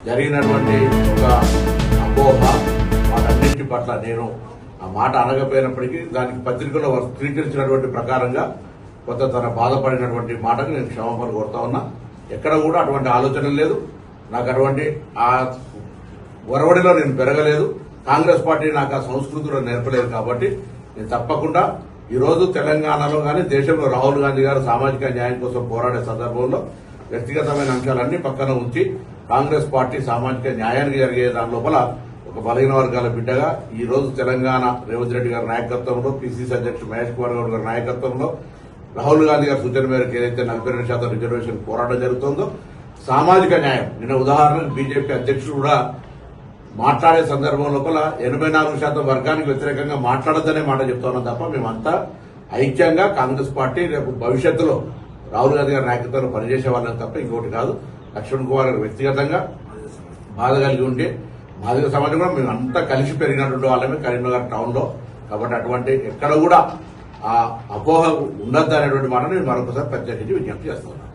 జరిగినటువంటి ఒక అపోహ వాటన్నింటి పట్ల నేను ఆ మాట అనకపోయినప్పటికీ దానికి పత్రికలో స్వీకరించినటువంటి ప్రకారంగా కొంత తన బాధపడినటువంటి మాటకు నేను క్షమాపణ కోరుతా ఉన్నా. ఎక్కడ కూడా అటువంటి ఆలోచన లేదు. నాకు అటువంటి ఆ ఒరవడిలో నేను పెరగలేదు. కాంగ్రెస్ పార్టీ నాకు ఆ సంస్కృతిలో నేర్పలేదు. కాబట్టి నేను తప్పకుండా ఈరోజు తెలంగాణలో కానీ దేశంలో రాహుల్ గాంధీ గారు సామాజిక న్యాయం కోసం పోరాడే సందర్భంలో వ్యక్తిగతమైన అంశాలన్నీ పక్కన ఉంచి కాంగ్రెస్ పార్టీ సామాజిక న్యాయానికి జరిగే దాని లోపల ఒక బలహీన వర్గాల బిడ్డగా ఈ రోజు తెలంగాణ రేవంత్ రెడ్డి గారి నాయకత్వంలో పిసిసి అధ్యక్షుడు మహేష్ కుమార్ గౌడ్ గారి నాయకత్వంలో రాహుల్ గాంధీ గారి సూచన మేరకు ఏదైతే 42% రిజర్వేషన్ పోరాటం జరుగుతుందో సామాజిక న్యాయం నిన్న ఉదాహరణకు బీజేపీ అధ్యక్షుడు కూడా మాట్లాడే సందర్భం లోపల 84% వర్గానికి వ్యతిరేకంగా మాట్లాడద్దనే మాట చెప్తున్నాం తప్ప మేమంతా ఐక్యంగా కాంగ్రెస్ పార్టీ రేపు భవిష్యత్తులో రాహుల్ గాంధీ గారి నాయకత్వంలో పనిచేసే వాళ్ళని తప్ప ఇంకోటి కాదు. లక్ష్మణ్ కుమార్ గారు వ్యక్తిగతంగా బాధ కలిగి ఉంటే మాదిగ సమాజంలో మేము అంతా కలిసి పెరిగినటువంటి వాళ్ళమే కరీంనగర్ టౌన్ లో. కాబట్టి అటువంటి ఎక్కడ కూడా ఆ అపోహ ఉండద్దు అనేటువంటి మాట నేను మరొకసారి ప్రత్యేకించి విజ్ఞప్తి చేస్తున్నాను.